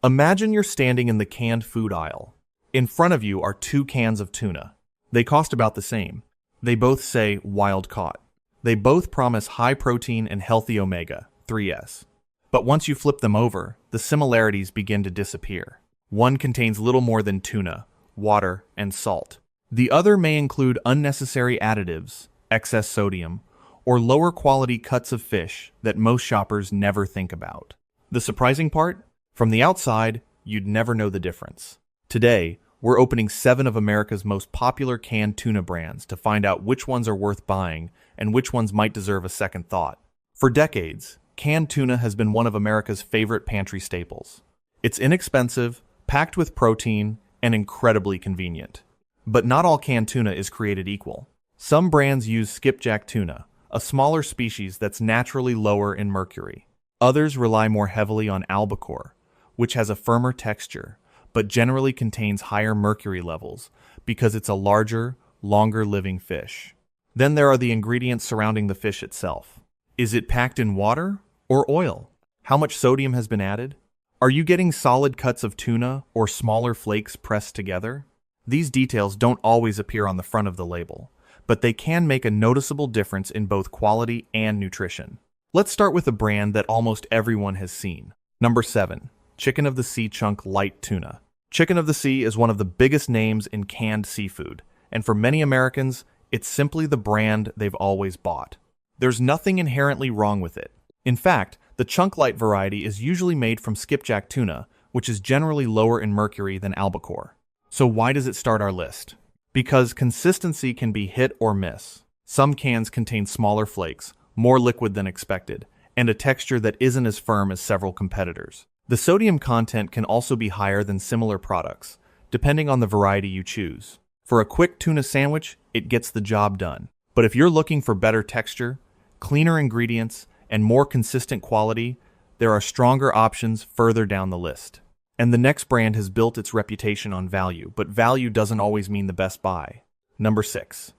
Imagine you're standing in the canned food aisle. In front of you are two cans of tuna. They cost about the same. They both say wild caught. They both promise high protein and healthy omega-3s. But once you flip them over, the similarities begin to disappear. One contains little more than tuna, water, and salt. The other may include unnecessary additives, excess sodium, or lower quality cuts of fish that most shoppers never think about. The surprising part? From the outside, you'd never know the difference. Today, we're opening 7 of America's most popular canned tuna brands to find out which ones are worth buying and which ones might deserve a second thought. For decades, canned tuna has been one of America's favorite pantry staples. It's inexpensive, packed with protein, and incredibly convenient. But not all canned tuna is created equal. Some brands use skipjack tuna, a smaller species that's naturally lower in mercury. Others rely more heavily on albacore, which has a firmer texture, but generally contains higher mercury levels because it's a larger, longer-living fish. Then there are the ingredients surrounding the fish itself. Is it packed in water or oil? How much sodium has been added? Are you getting solid cuts of tuna or smaller flakes pressed together? These details don't always appear on the front of the label, but they can make a noticeable difference in both quality and nutrition. Let's start with a brand that almost everyone has seen. Number 7. Chicken of the Sea Chunk Light Tuna. Chicken of the Sea is one of the biggest names in canned seafood, and for many Americans, it's simply the brand they've always bought. There's nothing inherently wrong with it. In fact, the Chunk Light variety is usually made from skipjack tuna, which is generally lower in mercury than albacore. So why does it start our list? Because consistency can be hit or miss. Some cans contain smaller flakes, more liquid than expected, and a texture that isn't as firm as several competitors. The sodium content can also be higher than similar products, depending on the variety you choose. For a quick tuna sandwich, it gets the job done. But if you're looking for better texture, cleaner ingredients, and more consistent quality, there are stronger options further down the list. And the next brand has built its reputation on value, but value doesn't always mean the best buy. Number 6.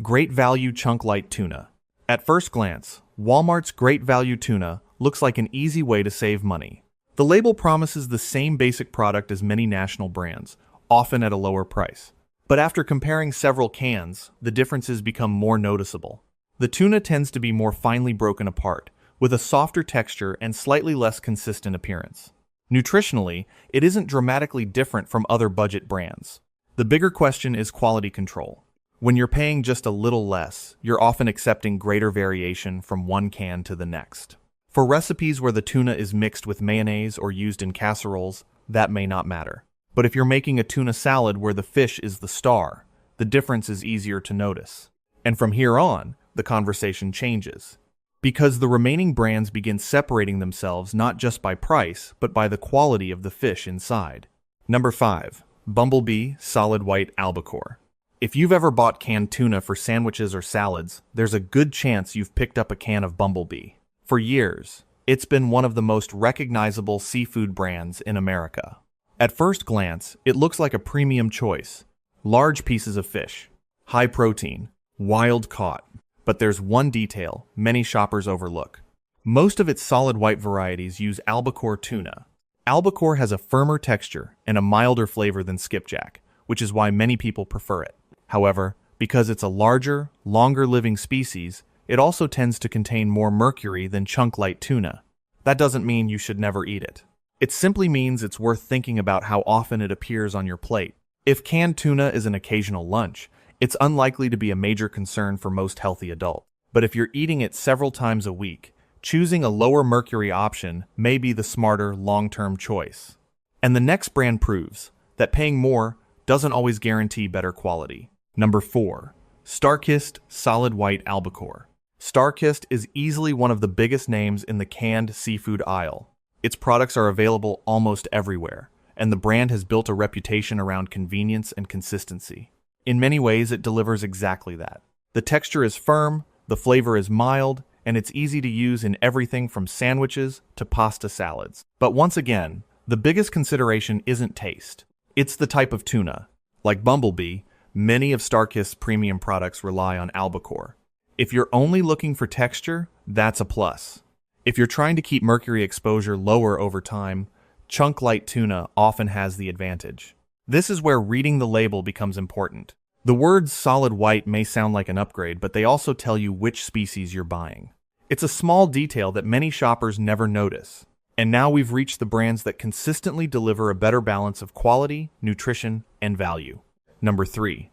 Great Value Chunk Light Tuna. At first glance, Walmart's Great Value Tuna looks like an easy way to save money. The label promises the same basic product as many national brands, often at a lower price. But after comparing several cans, the differences become more noticeable. The tuna tends to be more finely broken apart, with a softer texture and slightly less consistent appearance. Nutritionally, it isn't dramatically different from other budget brands. The bigger question is quality control. When you're paying just a little less, you're often accepting greater variation from one can to the next. For recipes where the tuna is mixed with mayonnaise or used in casseroles, that may not matter. But if you're making a tuna salad where the fish is the star, the difference is easier to notice. And from here on, the conversation changes. Because the remaining brands begin separating themselves not just by price, but by the quality of the fish inside. Number 5. Bumblebee Solid White Albacore. If you've ever bought canned tuna for sandwiches or salads, there's a good chance you've picked up a can of Bumblebee. For years, it's been one of the most recognizable seafood brands in America. At first glance, it looks like a premium choice. Large pieces of fish, high protein, wild caught. But there's one detail many shoppers overlook. Most of its solid white varieties use albacore tuna. Albacore has a firmer texture and a milder flavor than skipjack, which is why many people prefer it. However, because it's a larger, longer-living species, it also tends to contain more mercury than chunk light tuna. That doesn't mean you should never eat it. It simply means it's worth thinking about how often it appears on your plate. If canned tuna is an occasional lunch, it's unlikely to be a major concern for most healthy adults. But if you're eating it several times a week, choosing a lower mercury option may be the smarter long-term choice. And the next brand proves that paying more doesn't always guarantee better quality. Number 4. Starkist Solid White Albacore. Starkist is easily one of the biggest names in the canned seafood aisle. Its products are available almost everywhere, and the brand has built a reputation around convenience and consistency. In many ways, it delivers exactly that. The texture is firm, the flavor is mild, and it's easy to use in everything from sandwiches to pasta salads. But once again, the biggest consideration isn't taste. It's the type of tuna. Like Bumblebee, many of Starkist's premium products rely on albacore. If you're only looking for texture, that's a plus. If you're trying to keep mercury exposure lower over time, chunk-light tuna often has the advantage. This is where reading the label becomes important. The words solid white may sound like an upgrade, but they also tell you which species you're buying. It's a small detail that many shoppers never notice. And now we've reached the brands that consistently deliver a better balance of quality, nutrition, and value. Number 3.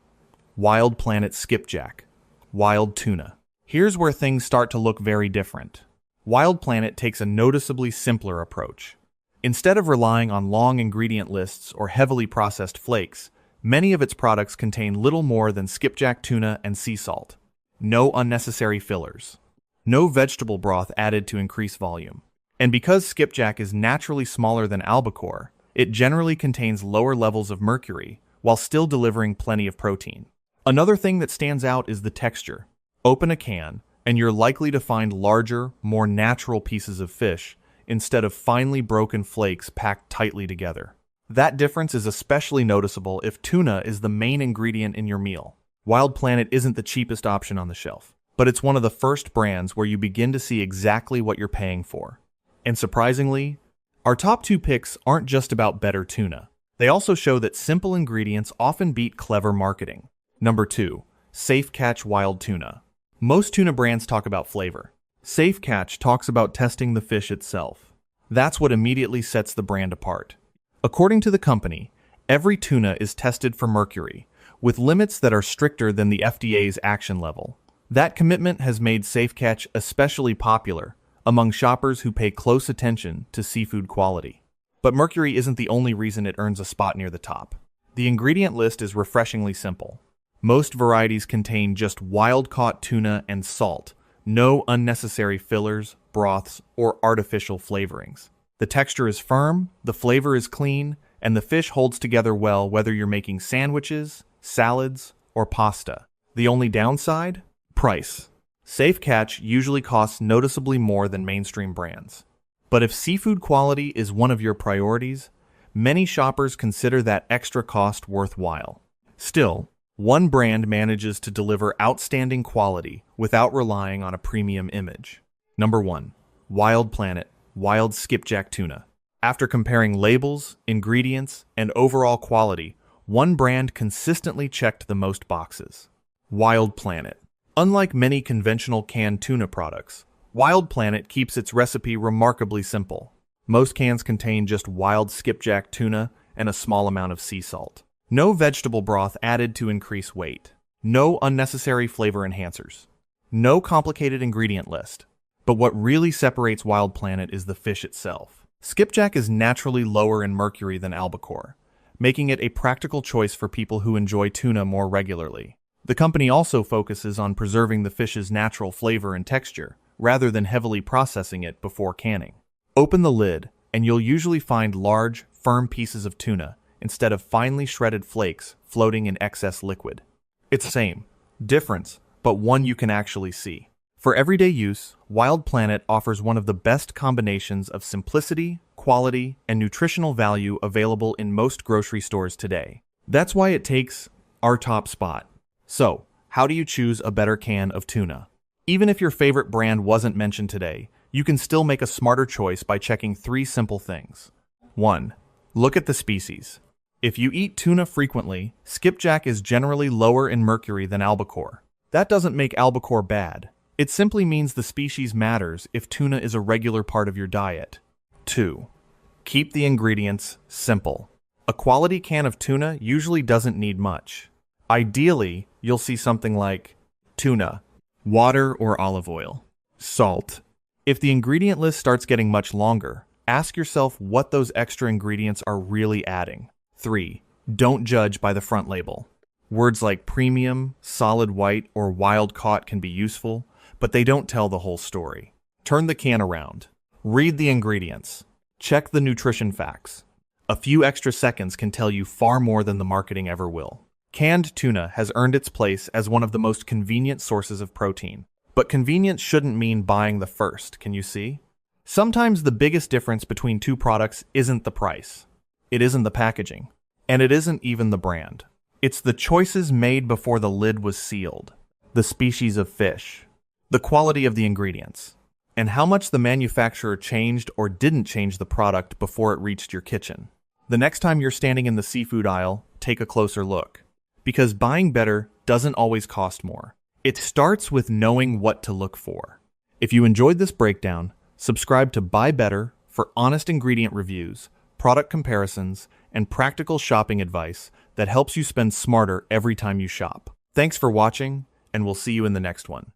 Wild Planet Skipjack. Wild tuna. Here's where things start to look very different. Wild Planet takes a noticeably simpler approach. Instead of relying on long ingredient lists or heavily processed flakes, many of its products contain little more than skipjack tuna and sea salt. No unnecessary fillers. No vegetable broth added to increase volume. And because skipjack is naturally smaller than albacore, it generally contains lower levels of mercury while still delivering plenty of protein. Another thing that stands out is the texture. Open a can, and you're likely to find larger, more natural pieces of fish instead of finely broken flakes packed tightly together. That difference is especially noticeable if tuna is the main ingredient in your meal. Wild Planet isn't the cheapest option on the shelf, but it's one of the first brands where you begin to see exactly what you're paying for. And surprisingly, our top 2 picks aren't just about better tuna. They also show that simple ingredients often beat clever marketing. Number 2. Safe Catch Wild Tuna. Most tuna brands talk about flavor. Safe Catch talks about testing the fish itself. That's what immediately sets the brand apart. According to the company, every tuna is tested for mercury, with limits that are stricter than the FDA's action level. That commitment has made Safe Catch especially popular among shoppers who pay close attention to seafood quality. But mercury isn't the only reason it earns a spot near the top. The ingredient list is refreshingly simple. Most varieties contain just wild-caught tuna and salt, no unnecessary fillers, broths, or artificial flavorings. The texture is firm, the flavor is clean, and the fish holds together well whether you're making sandwiches, salads, or pasta. The only downside? Price. Safe Catch usually costs noticeably more than mainstream brands. But if seafood quality is one of your priorities, many shoppers consider that extra cost worthwhile. Still, one brand manages to deliver outstanding quality without relying on a premium image. Number 1. Wild Planet Wild Skipjack Tuna. After comparing labels, ingredients, and overall quality, one brand consistently checked the most boxes. Wild Planet. Unlike many conventional canned tuna products, Wild Planet keeps its recipe remarkably simple. Most cans contain just wild skipjack tuna and a small amount of sea salt. No vegetable broth added to increase weight. No unnecessary flavor enhancers. No complicated ingredient list. But what really separates Wild Planet is the fish itself. Skipjack is naturally lower in mercury than albacore, making it a practical choice for people who enjoy tuna more regularly. The company also focuses on preserving the fish's natural flavor and texture, rather than heavily processing it before canning. Open the lid, and you'll usually find large, firm pieces of tuna instead of finely shredded flakes floating in excess liquid. It's the same difference, but one you can actually see. For everyday use, Wild Planet offers one of the best combinations of simplicity, quality, and nutritional value available in most grocery stores today. That's why it takes our top spot. So, how do you choose a better can of tuna? Even if your favorite brand wasn't mentioned today, you can still make a smarter choice by checking 3 simple things. 1. Look at the species. If you eat tuna frequently, skipjack is generally lower in mercury than albacore. That doesn't make albacore bad. It simply means the species matters if tuna is a regular part of your diet. 2. Keep the ingredients simple. A quality can of tuna usually doesn't need much. Ideally, you'll see something like tuna, water or olive oil, salt. If the ingredient list starts getting much longer, ask yourself what those extra ingredients are really adding. 3. Don't judge by the front label. Words like premium, solid white, or wild caught can be useful, but they don't tell the whole story. Turn the can around. Read the ingredients. Check the nutrition facts. A few extra seconds can tell you far more than the marketing ever will. Canned tuna has earned its place as one of the most convenient sources of protein. But convenience shouldn't mean buying the first, can you see? Sometimes the biggest difference between 2 products isn't the price. It isn't the packaging. And it isn't even the brand. It's the choices made before the lid was sealed. The species of fish. The quality of the ingredients. and how much the manufacturer changed or didn't change the product before it reached your kitchen. The next time you're standing in the seafood aisle, take a closer look. Because buying better doesn't always cost more. It starts with knowing what to look for. If you enjoyed this breakdown, subscribe to Buy Better for honest ingredient reviews, product comparisons, and practical shopping advice that helps you spend smarter every time you shop. Thanks for watching, and we'll see you in the next one.